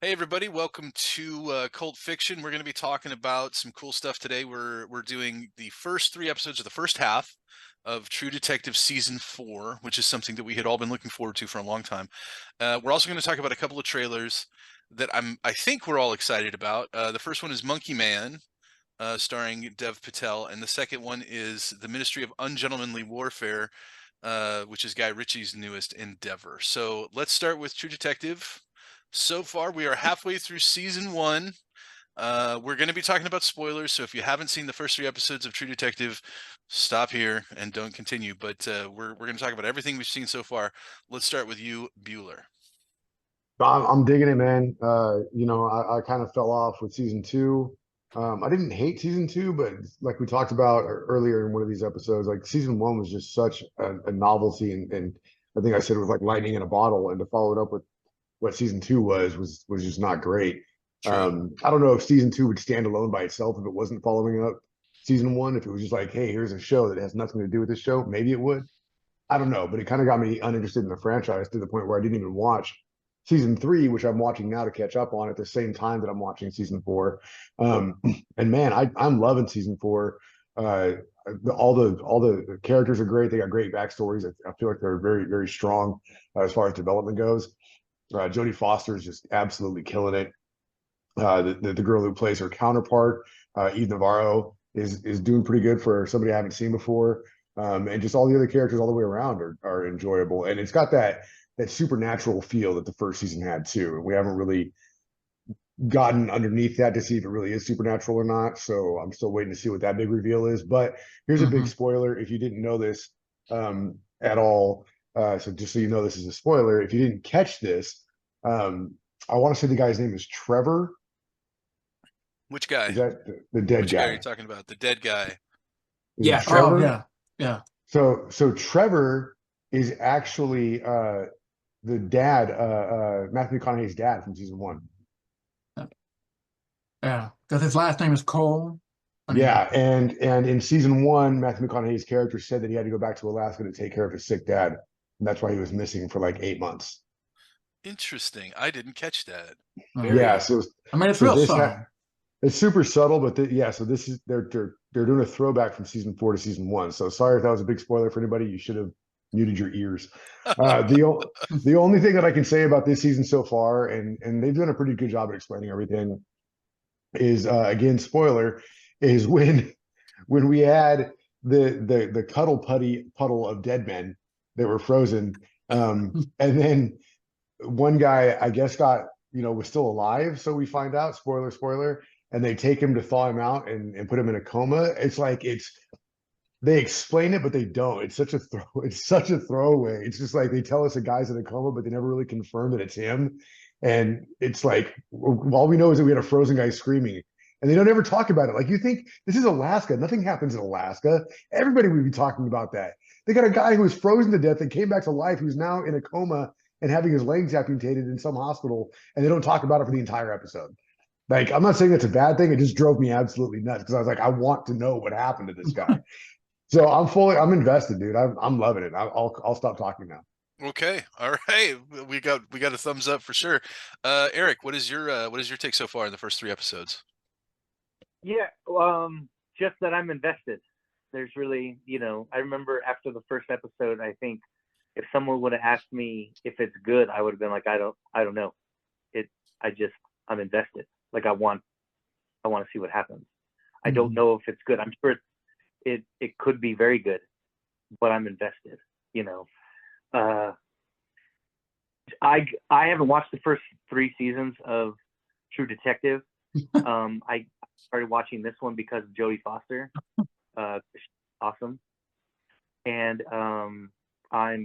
Hey everybody, welcome to Cult Fiction. We're going to be talking about some cool stuff today. We're doing the first three episodes of the first half of True Detective Season 4, which is something that we had all been looking forward to for a long time. We're also going to talk about a couple of trailers that I think we're all excited about. The first one is Monkey Man, starring Dev Patel, and the second one is The Ministry of Ungentlemanly Warfare, which is Guy Ritchie's newest endeavor. So let's start with True Detective. So far, we are halfway through season 1. We're going to be talking about spoilers, so if you haven't seen the first 3 episodes of True Detective, stop here and don't continue. But we're going to talk about everything we've seen so far. Let's start with you, Bueller. I'm digging it, man. I kind of fell off with season two. I didn't hate season two, but like we talked about earlier in one of these episodes, like season one was just such a novelty, and I think I said it was like lightning in a bottle, and to follow it up with what season two was just not great. True. I don't know if season two would stand alone by itself if it wasn't following up season one. If it was just like, hey, here's a show that has nothing to do with this show, maybe it would. I don't know, but it kind of got me uninterested in the franchise to the point where I didn't even watch season three, which I'm watching now to catch up on at the same time that I'm watching season four. And man, I'm loving season four. Uh, all the characters are great. They got great backstories. I feel like they're very very strong as far as development goes. Jodie Foster is just absolutely killing it. The girl who plays her counterpart, Eve Navarro, is doing pretty good for somebody I haven't seen before. And just all the other characters all the way around are enjoyable. And it's got that supernatural feel that the first season had too. And we haven't really gotten underneath that to see if it really is supernatural or not. So I'm still waiting to see what that big reveal is. But here's a big Mhm. spoiler if you didn't know this at all. So just so you know, this is a spoiler. If you didn't catch this, I want to say the guy's name is Trevor. Which Is guy? that the dead Which guy are you guy? talking about? The dead guy. Is it Yeah. Oh, Trevor? yeah. Yeah. So Trevor is actually the dad, Matthew McConaughey's dad from season one. Yeah. Because his last name is Cole. I mean, Yeah, and in season one, Matthew McConaughey's character said that he had to go back to Alaska to take care of his sick dad, and that's why he was missing for like 8 months. Interesting. I didn't catch that. uh, Yeah, Very. I mean, it's so real this subtle. it's super subtle, but yeah, so this is they're doing a throwback from season four to season one. So sorry if that was a big spoiler for anybody. You should have muted your ears. The only thing that I can say about this season so far, and they've done a pretty good job at explaining everything, is again spoiler, is when we had the cuddle putty puddle of dead men that were frozen, and then one guy I guess got was still alive, so we find out spoiler, and they take him to thaw him out and put him in a coma. It's like they explain it, but they don't. It's such a throwaway. It's just like they tell us a guy's in a coma, but they never really confirm that it's him. And it's like all we know is that we had a frozen guy screaming, and they don't ever talk about it. Like you think this is Alaska, nothing happens in Alaska. Everybody would be talking about that. They got a guy who was frozen to death and came back to life, who's now in a coma and having his legs amputated in some hospital, and they don't talk about it for the entire episode. Like I'm not saying that's a bad thing. It just drove me absolutely nuts because I was like, I want to know what happened to this guy. So I'm invested, dude. I'm loving it. I'll stop talking now. Okay. All right. We got a thumbs up for sure. Eric, what is your take so far in the first 3 episodes? Yeah, just that I'm invested. There's really, I remember after the first episode, I think if someone would have asked me if it's good, I would have been like, I don't know. It, I'm invested. Like I want to see what happens. I don't Mhm. know if it's good. I'm sure it could be very good, but I'm invested. You know, uh, I haven't watched the first 3 seasons of True Detective. I started watching this one because of Jodie Foster. She's awesome, and I'm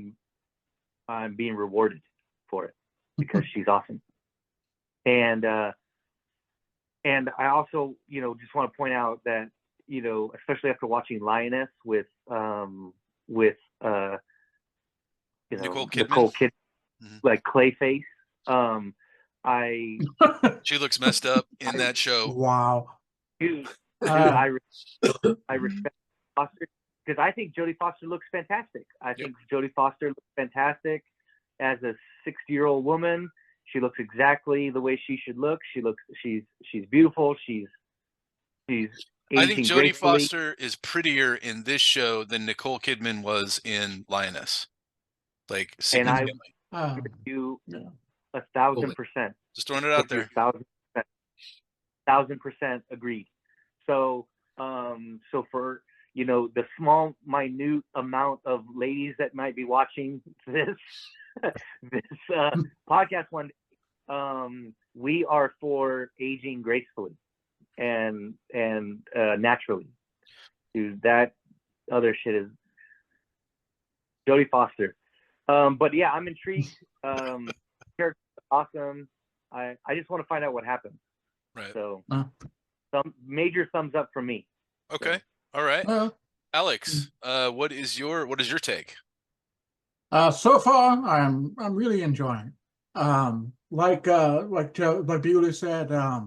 being rewarded for it because she's awesome. And I also just want to point out that especially after watching Lioness with Nicole Kidman? Nicole Kid Mhm. like Clayface. I She looks messed up in I that show. Wow. dude, Uh, I respect Foster because I think Jodie Foster looks fantastic. I Yep. think Jodie Foster looks fantastic as a 60-year-old woman. She looks exactly the way she should look. She's beautiful. She's I think aging Jodie gracefully. Foster is prettier in this show than Nicole Kidman was in Lioness. Like And I significantly. with you Yeah. 1,000%. Just throwing it out With you there. 1,000% agreed. So, so for the small, minute amount of ladies that might be watching this podcast one day, we are for aging gracefully and naturally. Dude, that other shit is Jodie Foster. But yeah, I'm intrigued. Character's awesome. I just want to find out what happens. Right. So, some major thumbs up from me. Okay. So. All right. Alex, Mm. what is your take? So far, I'm really enjoying. Like Bewley said, I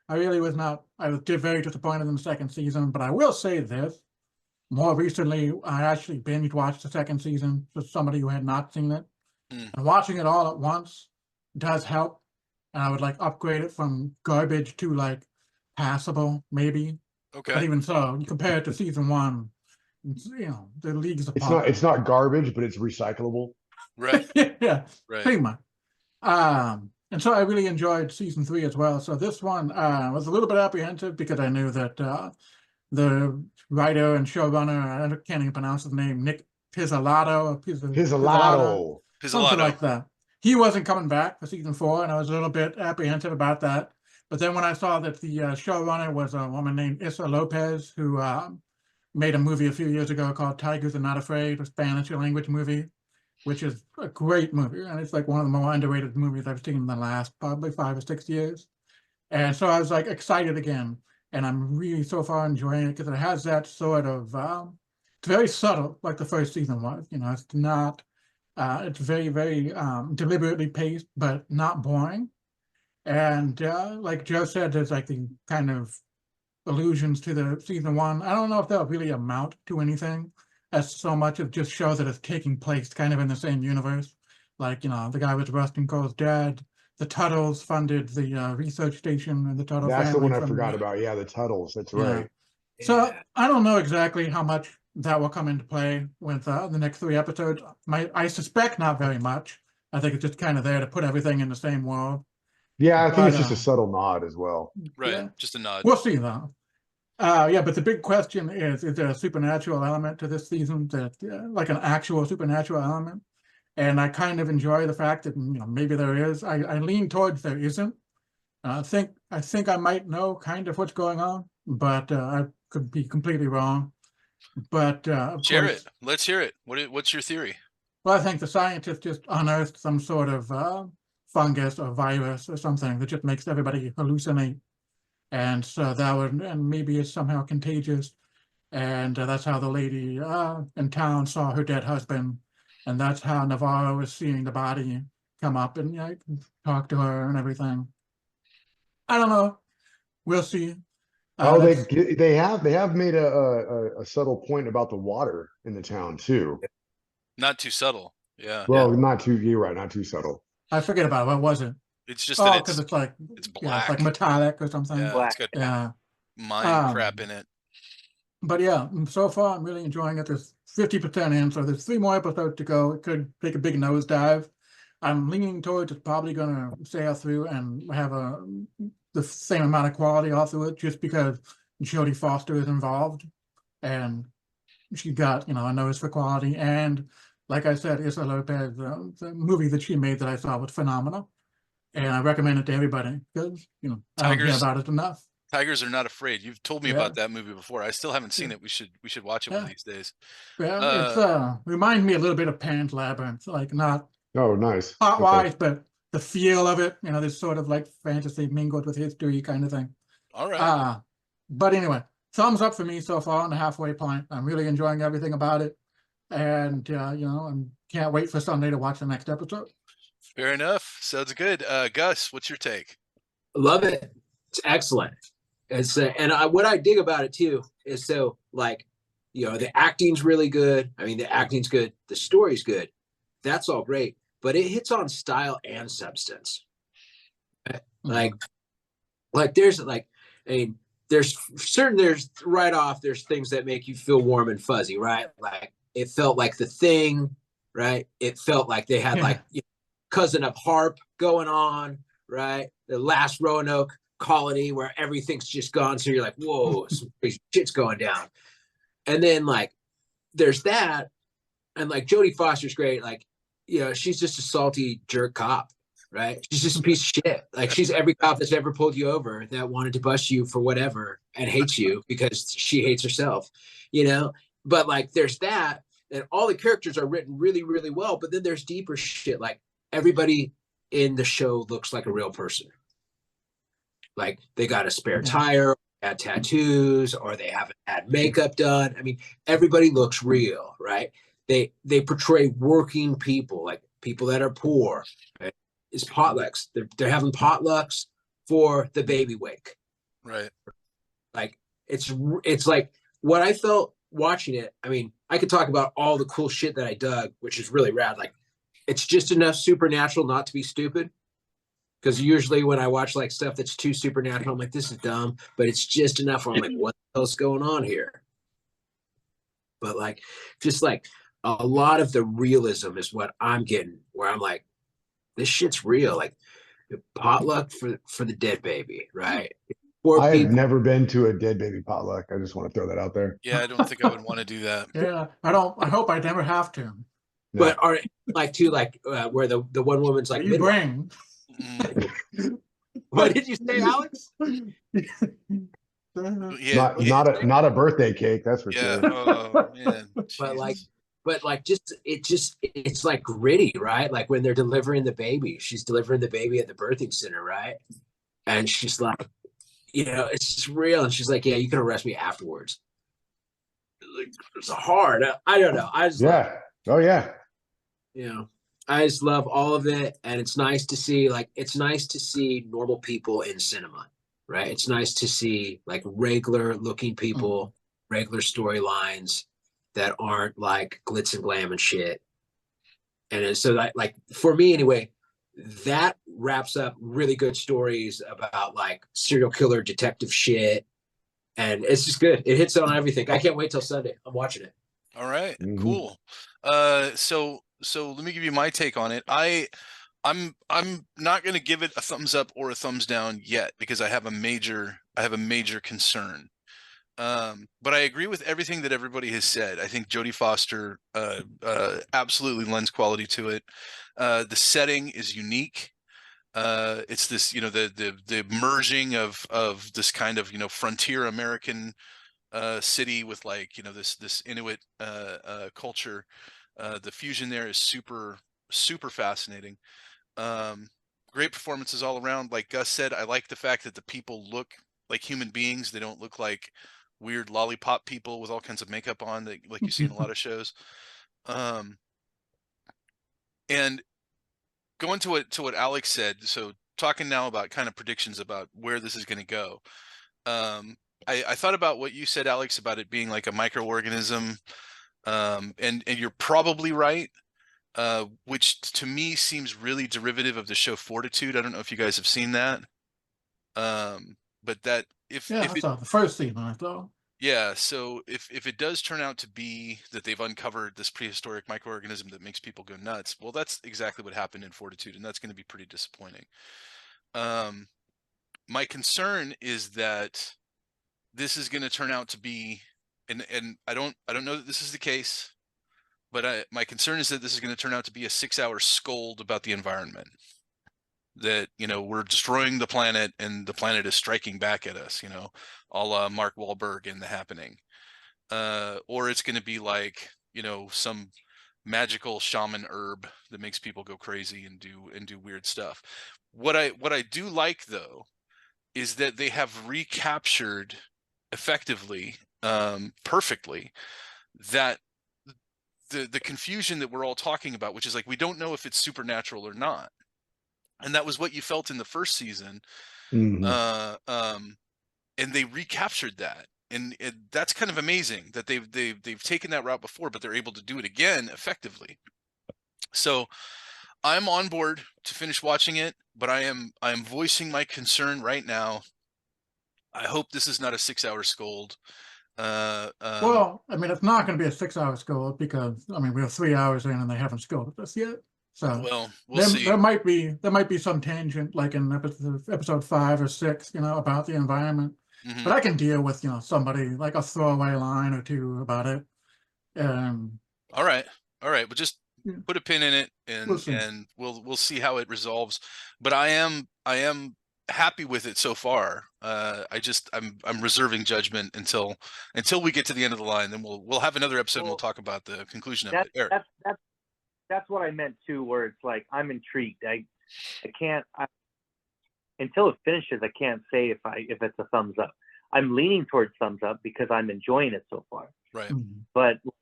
was very disappointed in the second season, but I will say this. More recently, I actually binge watched the second season for somebody who had not seen it. And watching it all at once does help. And I would like upgrade it from garbage to like passable, maybe. Okay. But even so, compared to season one, the leagues apart. It's not garbage, but it's recyclable. Right. Yeah, right. pretty much. And so I really enjoyed season 3 as well. So this one was a little bit apprehensive because I knew that the writer and showrunner, I can't even pronounce his name, Nick Pizzolatto, something like that. He wasn't coming back for season 4, and I was a little bit apprehensive about that. But then when I saw that the showrunner was a woman named Issa Lopez, who made a movie a few years ago called Tigers Are Not Afraid, a Spanish language movie, which is a great movie. And it's like one of the more underrated movies I've seen in the last probably 5 or 6 years. And so I was like excited again. And I'm really so far enjoying it because it has that sort of, it's very subtle, like the first season was. It's not, it's very, very deliberately paced, but not boring. And like Joe said, there's like the kind of allusions to the season 1. I don't know if they'll really amount to anything, as so much of just shows that it's taking place kind of in the same universe. Like, the guy with Rustin Cole's dad. The Tuttles funded the research station, and the Tuttle family. That's the one I forgot about. Yeah, the Tuttles. That's right. So I don't know exactly how much that will come into play with the next 3 episodes. I suspect not very much. I think it's just kind of there to put everything in the same world. Yeah, I think it's just a subtle nod as well. Right, yeah. Just a nod. We'll see, though. Yeah, but the big question is there a supernatural element to this season, like an actual supernatural element? And I kind of enjoy the fact that maybe there is. I lean towards there isn't. I think I might know kind of what's going on, but I could be completely wrong. But of Share course, it. Let's hear it. What's your theory? Well, I think the scientists just unearthed some sort of fungus or virus or something that just makes everybody hallucinate, and so and maybe it's somehow contagious, and that's how the lady in town saw her dead husband. And that's how Navarro is seeing the body come up and talk to her and everything. I don't know. We'll see. They have made a subtle point about the water in the town too. Not too subtle. Yeah. Well, you're right, not too subtle. I forget about it. What was it? It's just that because it's like it's black. Yeah, it's like metallic or something. Yeah, Black. It's got mind crap in it. But yeah, so far I'm really enjoying it. There's 50% in, so there's 3 more episodes to go. It could take a big nosedive. I'm leaning towards it's probably going to sail through and have the same amount of quality all through it, just because Jodie Foster is involved, and she got a nose for quality. And like I said, Issa Lopez, the movie that she made that I saw was phenomenal, and I recommend it to everybody because I don't hear about it enough. Tigers Are Not Afraid. You've told me about that movie before. I still haven't seen it. We should watch it one of these days. Yeah, it's reminds me a little bit of Pan's Labyrinth, like not nice plot-wise, but the feel of it. This sort of like fantasy mingled with history kind of thing. All right. But anyway, thumbs up for me so far on the halfway point. I'm really enjoying everything about it, and I can't wait for Sunday to watch the next episode. Fair enough. Sounds good. Gus, what's your take? Love it. It's excellent. What I dig about it too is the acting's really good. I mean, the acting's good. The story's good. That's all great, but it hits on style and substance. Like there's like, I mean, there's right off, there's things that make you feel warm and fuzzy, right? Like it felt like The Thing, right? It felt like they had like Cousin of Harp going on, right? The last Roanoke colony where everything's just gone. So you're like, whoa, some crazy shit's going down. And then like there's that, and like Jodie Foster's great. Like, she's just a salty jerk cop, right? She's just a piece of shit. Like she's every cop that's ever pulled you over that wanted to bust you for whatever and hates you because she hates herself, But like there's that, and all the characters are written really, really well. But then there's deeper shit. Like everybody in the show looks like a real person. Like they got a spare tire, had tattoos, or they haven't had makeup done. I mean, everybody looks real, right? They portray working people, like people that are poor. Right? It's potlucks. They're having potlucks for the baby wake. Right. Like it's like what I felt watching it. I mean, I could talk about all the cool shit that I dug, which is really rad. Like it's just enough supernatural not to be stupid. Because usually when I watch like stuff that's too supernatural, I'm like, this is dumb, but it's just enough where I'm like, what the hell's going on here? But like, just like a lot of the realism is what I'm getting, where I'm like, this shit's real. Like potluck for the dead baby, right? I have never been to a dead baby potluck. I just want to throw that out there. Yeah, I don't think I would want to do that. Yeah, I hope I never have to. But are like too like where the one woman's like, you bring. What did you say, Alex? Yeah, not a birthday cake, that's for sure. Oh man. But it's like gritty, right? Like when they're delivering the baby, she's delivering the baby at the birthing center, right? And she's like, it's just real. And she's like, yeah, you can arrest me afterwards. It's hard. I don't know. I just I just love all of it. And it's nice to see, normal people in cinema, right? It's nice to see like regular looking people, regular storylines that aren't like glitz and glam and shit. And so that, like, for me anyway, that wraps up really good stories about like serial killer detective shit. And it's just good. It hits on everything. I can't wait till Sunday. I'm watching it. All right, cool. So let me give you my take on it. I'm not going to give it a thumbs up or a thumbs down yet because I have a major concern. But I agree with everything that everybody has said. I think Jodie Foster absolutely lends quality to it. The setting is unique. It's this, the merging of this kind of, frontier American city with like, this Inuit culture. The fusion there is super fascinating. Great performances all around. Like Gus said, I like the fact that the people look like human beings. They don't look like weird lollipop people with all kinds of makeup on that like you see in a lot of shows. And going to what Alex said, so talking now about kind of predictions about where this is going to go. I thought about what you said, Alex, about it being like a microorganism. And you're probably right. Which to me seems really derivative of the show Fortitude. I don't know if you guys have seen that. But that if I saw the first season, I thought. Yeah, so if it does turn out to be that they've uncovered this prehistoric microorganism that makes people go nuts, well, that's exactly what happened in Fortitude, and that's going to be pretty disappointing. My concern is that this is going to turn out to be, and I don't know that this is the case, but my concern is that this is going to turn out to be a 6-hour scold about the environment. That, we're destroying the planet and the planet is striking back at us, a la Mark Wahlberg in The Happening. Or it's going to be like, some magical shaman herb that makes people go crazy and do weird stuff. What I do like though is that they have recaptured effectively, perfectly, that the confusion that we're all talking about, which is like we don't know if it's supernatural or not. And that was what you felt in the first season. And they recaptured that. And that's kind of amazing that they've taken that route before, but they're able to do it again effectively. So I'm on board to finish watching it, but I am voicing my concern right now. I hope this is not a 6-hour scold. Well, I mean, it's not going to be a 6-hour scold because I mean we're 3 hours in and they haven't scolded us yet. So well, we'll see. there might be some tangent like in episode 5 or 6, about the environment. Mhm. But I can deal with somebody like a throwaway line or two about it. All right, but just Yeah. put a pin in it, and We'll see. we'll see how it resolves. But I am happy with it so far. I'm reserving judgment until we get to the end of the line. Then we'll have another episode and we'll talk about the conclusion of it. Eric. That's what I meant too. Where it's like I'm intrigued. I can't until it finishes. I can't say if it's a thumbs up. I'm leaning towards thumbs up because I'm enjoying it so far. Right. Mhm. But it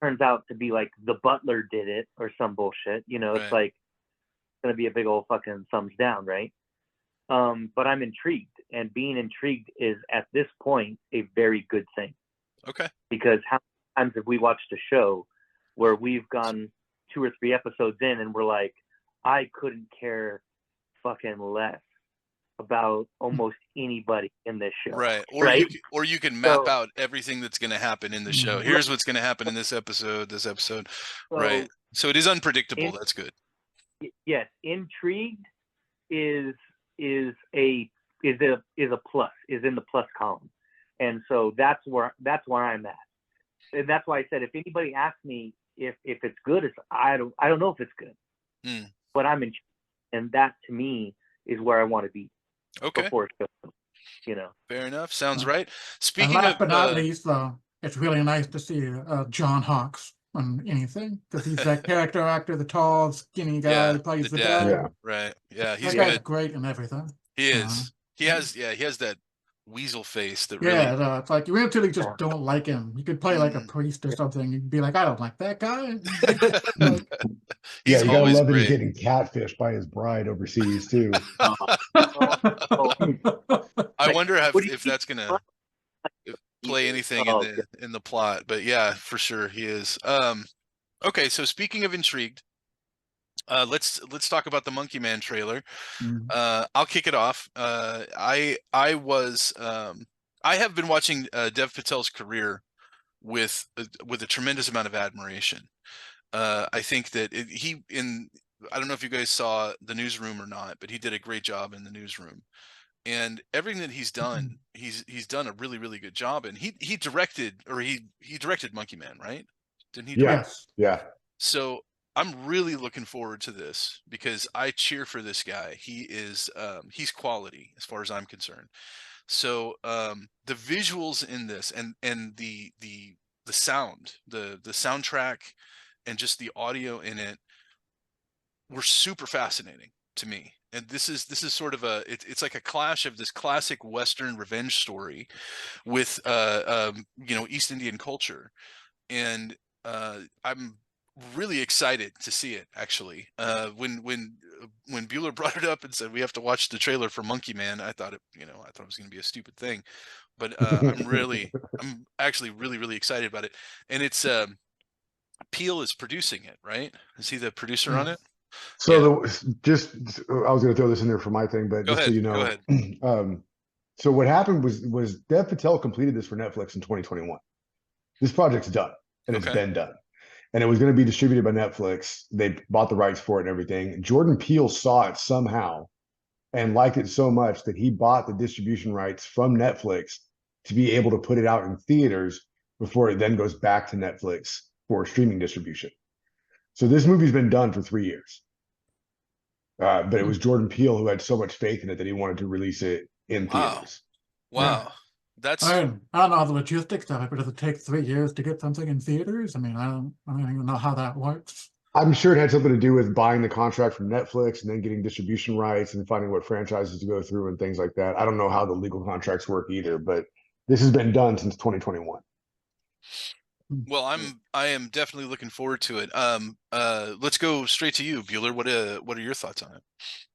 turns out to be like the butler did it or some bullshit. Right. It's like it's gonna be a big old fucking thumbs down, right? But I'm intrigued, and being intrigued is at this point a very good thing. Okay. Because how many times have we watched a show where we've gone 2 or 3 episodes in and we're like, I couldn't care fucking less about almost anybody in this show. Right. Or you can map out everything that's going to happen in the show. Here's what's going to happen in this episode. Right. So it is unpredictable. That's good. Yes, intrigued is a plus, is in the plus column. And so that's where I'm at. And that's why I said if anybody asks me if it's good, I don't know if it's good. But I'm intrigued, and that to me is where I want to be. Okay. Before show, Fair enough. Sounds right. Speaking and last but not least, though, it's really nice to see John Hawkes on anything because he's that character actor, the tall, skinny guy that plays the dad. Yeah. Right. Yeah, he's that guy's good. Great in everything. He is. He has that weasel face that really. Yeah, it's like you really just don't like him. You could play like a priest or something. You'd be like, I don't like that guy. You gotta love that he's getting catfished by his bride overseas too. I wonder if that's gonna play anything in the plot, but yeah, for sure he is. Okay, so speaking of intrigued, let's talk about the Monkey Man trailer. I'll kick it off. I have been watching Dev Patel's career with a tremendous amount of admiration. I think that I don't know if you guys saw The Newsroom or not, but he did a great job in The Newsroom. And everything that he's done, he's done a really, really good job. And he directed Monkey Man, right? Didn't he? Yes. Yeah. So I'm really looking forward to this because I cheer for this guy. He is he's quality as far as I'm concerned. So the visuals in this and the sound, the soundtrack, and just the audio in it were super fascinating to me. And this is sort of it's like a clash of this classic Western revenge story with East Indian culture, and I'm really excited to see it. Actually, when Bueller brought it up and said we have to watch the trailer for Monkey Man, I thought it was going to be a stupid thing, but I'm actually really, really excited about it. And it's Peele is producing it, right? Is he the producer on it? So I was going to throw this in there for my thing, but just so you know, go ahead. So what happened was Dev Patel completed this for Netflix in 2021. This project's done, and it's been done, and it was going to be distributed by Netflix. They bought the rights for it and everything. Jordan Peele saw it somehow and liked it so much that he bought the distribution rights from Netflix to be able to put it out in theaters before it then goes back to Netflix for streaming distribution. So this movie's been done for 3 years. But it was Jordan Peele who had so much faith in it that he wanted to release it in theaters. Wow. Yeah. I don't know how the logistics of it, but does it take 3 years to get something in theaters? I mean, I don't even know how that works. I'm sure it had something to do with buying the contract from Netflix and then getting distribution rights and finding what franchises to go through and things like that. I don't know how the legal contracts work either, but this has been done since 2021. Well, I am definitely looking forward to it. Let's go straight to you, Bueller. What are your thoughts on it?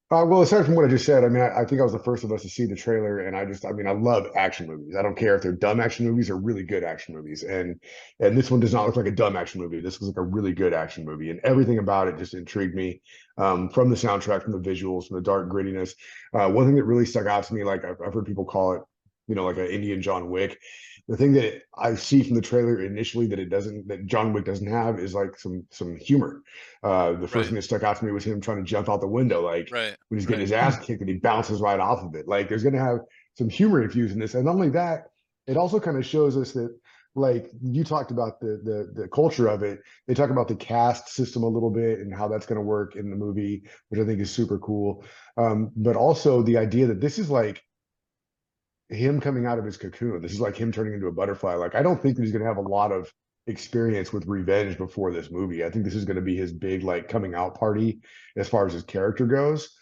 Well, aside from what I just said, I mean, I think I was the first of us to see the trailer, and I mean, I love action movies. I don't care if they're dumb action movies or really good action movies, and this one does not look like a dumb action movie. This looks like a really good action movie, and everything about it just intrigued me. From the soundtrack, from the visuals, from the dark grittiness. One thing that really stuck out to me, like I've heard people call it, like an Indian John Wick. The thing that I see from the trailer initially that John Wick doesn't have is like some humor. The first thing that stuck out to me was him trying to jump out the window, like Right. when he's getting his ass kicked and he bounces right off of it. Like there's going to have some humor infused in this, and not only that, it also kind of shows us that, like you talked about the culture of it. They talk about the caste system a little bit and how that's going to work in the movie, which I think is super cool. But also the idea that this is like him coming out of his cocoon. This is like him turning into a butterfly. Like I don't think that he's going to have a lot of experience with revenge before this movie. I think this is going to be his big like coming out party as far as his character goes.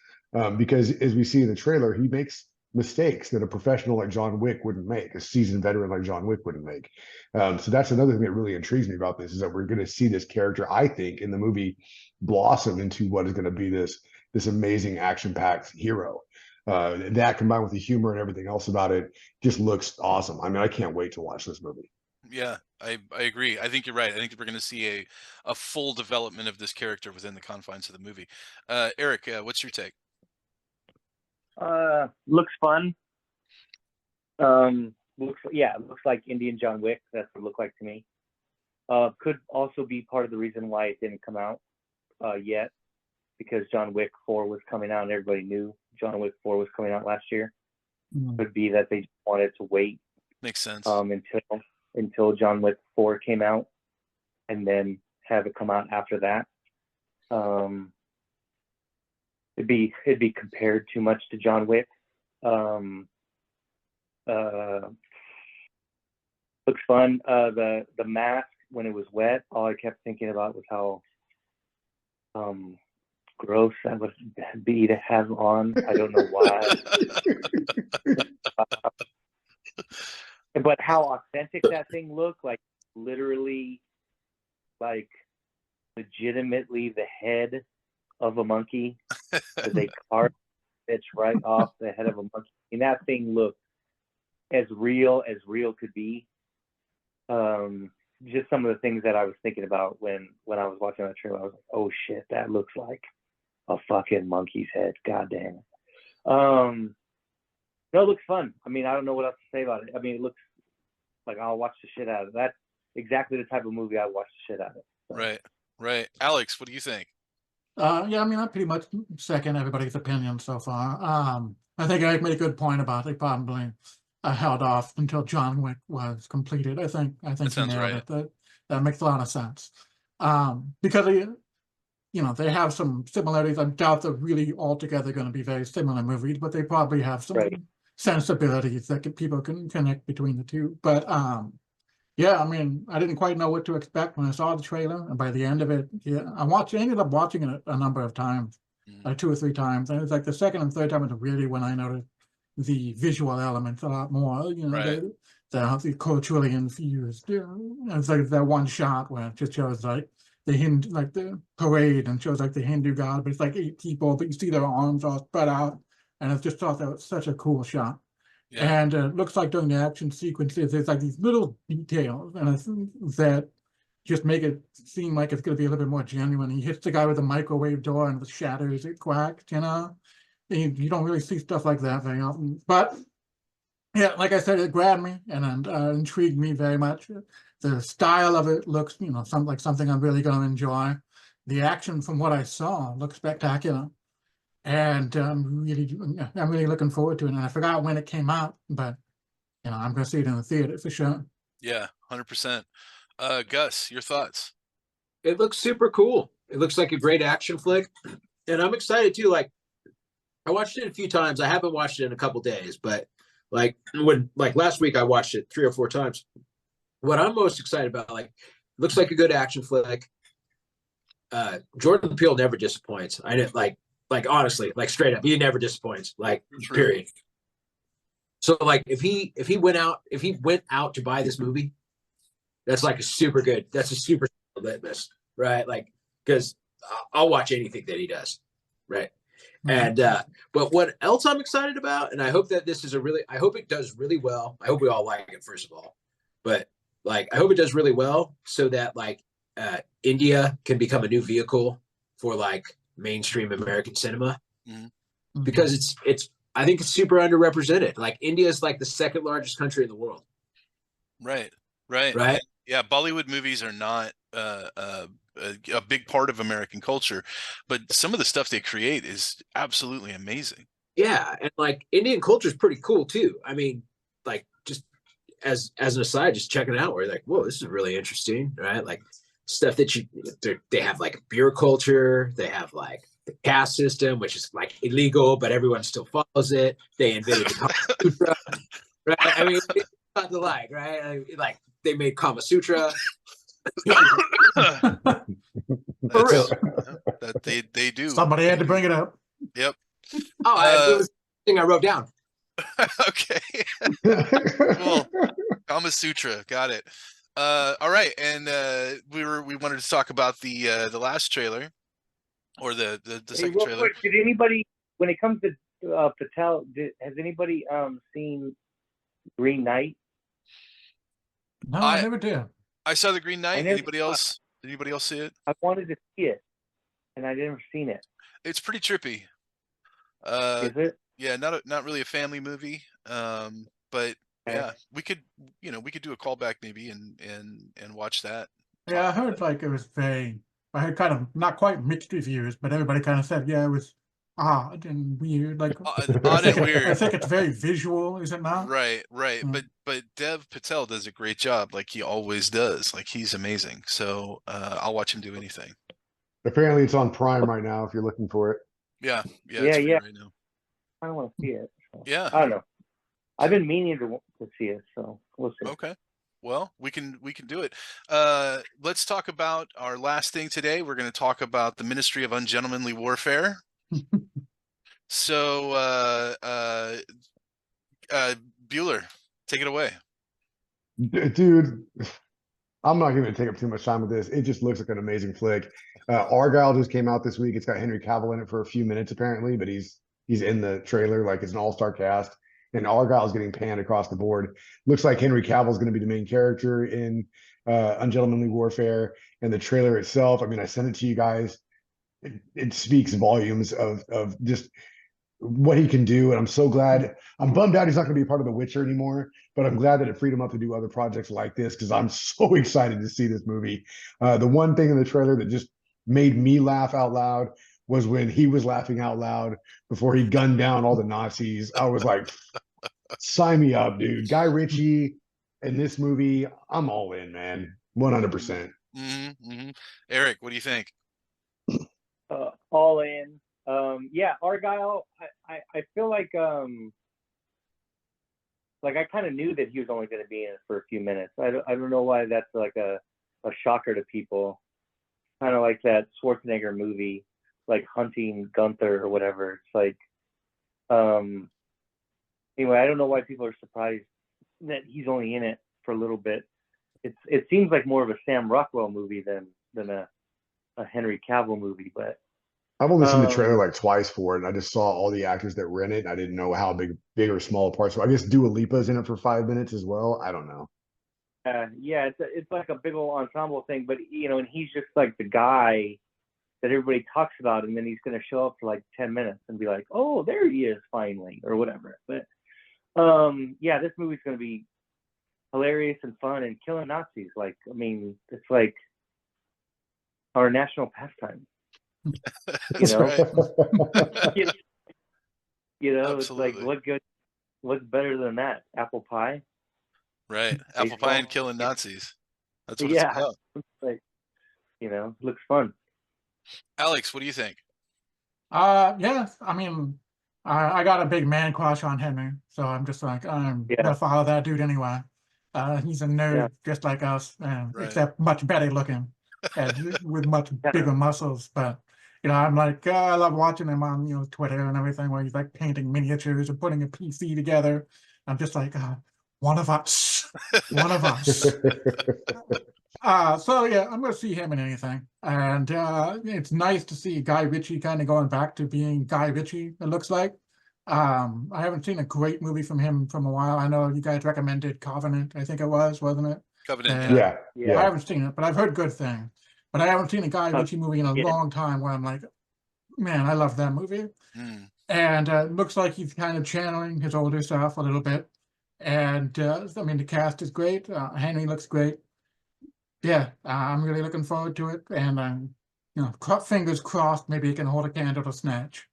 Because as we see in the trailer, he makes mistakes that a professional like John Wick wouldn't make, a seasoned veteran like John Wick wouldn't make. So that's another thing that really intrigues me about this, is that we're going to see this character, I think, in the movie blossom into what is going to be this amazing action-packed hero. That combined with the humor and everything else about it just looks awesome. I mean, I can't wait to watch this movie. Yeah, I agree. I think you're right. I think that we're going to see a full development of this character within the confines of the movie. Eric, what's your take? Looks fun. It looks like Indian John Wick. That's what it looked like to me. Could also be part of the reason why it didn't come out yet, because John Wick 4 was coming out and everybody knew John Wick 4 was coming out last year. Could be that they wanted to wait. Makes sense. Until John Wick 4 came out, and then have it come out after that. It'd be compared too much to John Wick. Looks fun. The mask, when it was wet, all I kept thinking about was how gross that would be to have on. I don't know why. But how authentic that thing looked, like literally, like legitimately the head of a monkey that they carved it right off the head of a monkey. And that thing looked as real could be. Just some of the things that I was thinking about when I was watching that trailer, I was like, oh shit, that looks like a fucking monkey's head. God damn it. No, it looks fun. I mean, I don't know what else to say about it. I mean, it looks like I'll watch the shit out of it. That's exactly the type of movie I watch the shit out of. So. Right. Alex, what do you think? Yeah, I mean, I pretty much second everybody's opinion so far. I think I made a good point about they probably held off until John Wick was completed. I think That you sounds nailed right. it. That makes a lot of sense. Because they have some similarities. I doubt they're really altogether going to be very similar movies, but they probably have some sensibilities that people can connect between the two. But yeah, I mean, I didn't quite know what to expect when I saw the trailer, and by the end of it, I ended up watching it a number of times, like 2 or 3 times. And it was like the second and third time is really when I noticed the visual elements a lot more. The culturally infused. It's like that one shot where it just shows like the parade, and shows like the Hindu god, but it's like 8 people, but you see their arms all spread out, and I just thought that was such a cool shot. Yeah. And it looks like during the action sequences, there's like these little details, and I think that just make it seem like it's going to be a little bit more genuine. He hits the guy with a microwave door, and it shatters, it cracks, And you don't really see stuff like that very often. But yeah, like I said, it grabbed me and intrigued me very much. The style of it looks, something I'm really going to enjoy. The action, from what I saw, looks spectacular. And I'm really looking forward to it. And I forgot when it came out, but I'm going to see it in the theater for sure. Yeah, 100%. Gus, your thoughts? It looks super cool. It looks like a great action flick, and I'm excited too. Like, I watched it a few times. I haven't watched it in a couple days, but last week I watched it 3 or 4 times. What I'm most excited about, looks like a good action flick. Jordan Peele never disappoints. I didn't honestly, straight up, he never disappoints. True. Period. So if he went out to buy this movie, that's a super litmus, right? Because I'll watch anything that he does, right? And but what else I'm excited about, and I hope that this is I hope it does really well. I hope we all like it, first of all. But like I hope it does really well so that like India can become a new vehicle for like mainstream American cinema. Mm-hmm. Because it's I think it's super underrepresented. Like India is like the second largest country in the world. Right. Yeah, Bollywood movies are not a big part of American culture, but some of the stuff they create is absolutely amazing. Yeah, and like Indian culture is pretty cool too. I mean, like just as an aside, just checking it out, we're like, whoa, this is really interesting, right? Like stuff that they have like beer culture, they have like the caste system, which is like illegal, but everyone still follows it. They invented the Kama Sutra, right? I mean, it's not the like, right? Like they made Kama Sutra. That they do. Somebody had to bring it up. Yep. Oh, it was the thing I wrote down. Okay. Cool. Kama Sutra, got it. All right, and we wanted to talk about the last trailer, or the second trailer. Quick, did anybody, when it comes to Patel, has anybody seen Green Knight? No, I never did. I saw the Green Knight. Anybody else? Did anybody else see it? I wanted to see it, and I never seen it. It's pretty trippy. Is it? Yeah, not really a family movie. But yeah, we could do a callback maybe and watch that. Yeah, I heard like it was I heard kind of not quite mixed reviews, but everybody kind of said, yeah, it was odd and weird. Like odd and weird. I think it's very visual, is it not? Right. But Dev Patel does a great job, like he always does. Like he's amazing. So I'll watch him do anything. Apparently, it's on Prime right now. If you're looking for it. Yeah. Yeah. Right now. I don't want to see it. So. Yeah. I don't know. I've been meaning to see it, so we'll see. Okay. Well, we can do it. Let's talk about our last thing today. We're going to talk about the Ministry of Ungentlemanly Warfare. So, Bueller, take it away. Dude, I'm not going to take up too much time with this. It just looks like an amazing flick. Argyle just came out this week. It's got Henry Cavill in it for a few minutes apparently, but he's in the trailer like it's an all-star cast. And Argyle's getting panned across the board. Looks like Henry Cavill's going to be the main character in Ungentlemanly Warfare. And the trailer itself, I mean, I sent it to you guys. It speaks volumes of just what he can do. And I'm so glad. I'm bummed out he's not going to be a part of The Witcher anymore. But I'm glad that it freed him up to do other projects like this because I'm so excited to see this movie. The one thing in the trailer that just made me laugh out loud was when he was laughing out loud before he gunned down all the Nazis. I was like, sign me up, dude. Guy Ritchie in this movie, I'm all in, man. 100%. Eric, what do you think? All in. Yeah, Argyle, I feel like I kind of knew that he was only going to be in it for a few minutes. I don't know why that's like a shocker to people. Kind of like that Schwarzenegger movie, like Hunting Gunther or whatever. It's like, anyway, I don't know why people are surprised that he's only in it for a little bit. It seems like more of a Sam Rockwell movie than a Henry Cavill movie. But I've only seen the trailer like twice for it, and I just saw all the actors that were in it, and I didn't know how big or small parts. So I guess Dua Lipa's in it for 5 minutes as well. I don't know. Yeah, it's like a big old ensemble thing, but and he's just like the guy that everybody talks about, and then he's going to show up for like 10 minutes and be like, oh, there he is finally, or whatever. But yeah, this movie's going to be hilarious and fun and killing Nazis. Like, I mean, it's like our national pastime. Right. It's like what's better than that? Apple pie. Right. Apple pie and killing Nazis. That's what it's about. Like, looks fun. Alex, what do you think? Yeah, I mean, I got a big man crush on Henry, so I'm just like, I'm gonna follow that dude anyway. He's a nerd just like us, except much better looking and with much bigger muscles. But I'm like, I love watching him on Twitter and everything, where he's like painting miniatures or putting a PC together. I'm just like, one of us, one of us. So yeah, I'm gonna see him in anything, and it's nice to see Guy Ritchie kind of going back to being Guy Ritchie. It looks like. I haven't seen a great movie from him from a while. I know you guys recommended Covenant, I think it was, wasn't it? Covenant, And yeah. Yeah, I yeah. haven't seen it, but I've heard good things. But I haven't seen a Guy Ritchie movie in a Yeah. long time where I'm like, man, I love that movie. Mm. And it looks like he's kind of channeling his older stuff a little bit. And I mean, the cast is great. Henry looks great. Yeah, I'm really looking forward to it. And you know, fingers crossed, maybe he can hold a candle to Snatch.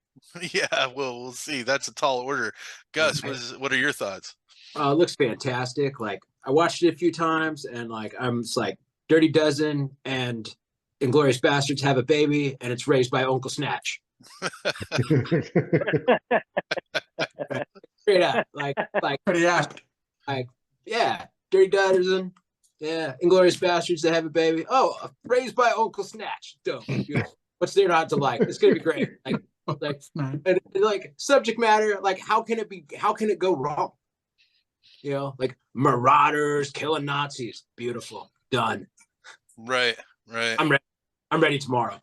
Yeah, well, we'll see. That's a tall order. Gus, what are your thoughts? It looks fantastic. Like I watched it a few times, and like I'm just like Dirty Dozen and Inglorious Bastards have a baby, and it's raised by Uncle Snatch. Straight up, like Pretty apt. yeah, Dirty Dozen, yeah, Inglorious Bastards, they have a baby. Oh, raised by Uncle Snatch. Dope. Beautiful. What's there not to like? It's gonna be great. Like and like subject matter, like how can it go wrong? You know, like marauders killing Nazis. Beautiful. Done. Right. I'm ready tomorrow.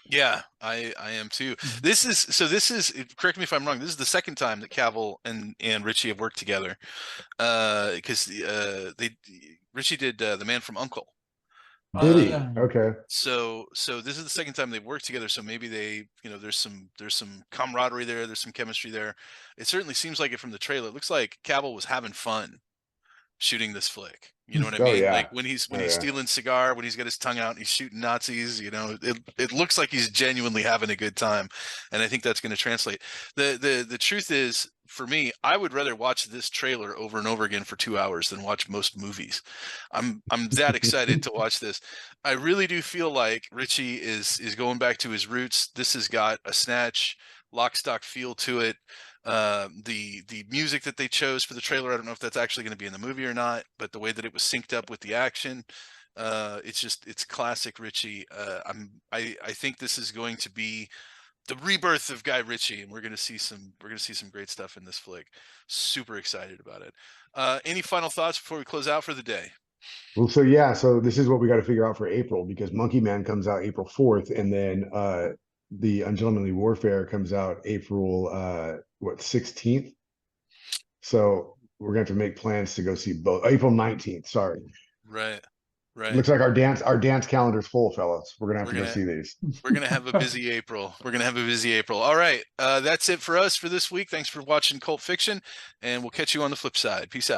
Yeah, I am too. This is correct me if I'm wrong. This is the second time that Cavill and Ritchie have worked together. Because Ritchie did The Man from U.N.C.L.E. Did he? Yeah. Okay. So this is the second time they've worked together. So maybe they, there's some camaraderie there. There's some chemistry there. It certainly seems like it from the trailer. It looks like Cavill was having fun shooting this flick. You know what I Oh, mean? yeah. Like when he's stealing cigar, when he's got his tongue out and he's shooting Nazis, it looks like he's genuinely having a good time. And I think that's going to translate. The truth is, for me, I would rather watch this trailer over and over again for 2 hours than watch most movies. I'm that excited to watch this. I really do feel like Ritchie is going back to his roots. This has got a Snatch, Lock, Stock feel to it. The music that they chose for the trailer, I don't know if that's actually going to be in the movie or not, but the way that it was synced up with the action, it's classic Ritchie. I think this is going to be the rebirth of Guy Ritchie, and we're going to see some great stuff in this flick. Super excited about it. Any final thoughts before we close out for the day? Well, so this is what we got to figure out for April, because Monkey Man comes out April 4th, and then the Ungentlemanly Warfare comes out April 16th. So we're gonna have to make plans to go see both. April 19th, sorry. Right. Looks like our dance calendar's full, fellas. We're gonna have to go see these. We're gonna have a busy April. All right. That's it for us for this week. Thanks for watching Cult Fiction, and we'll catch you on the flip side. Peace out.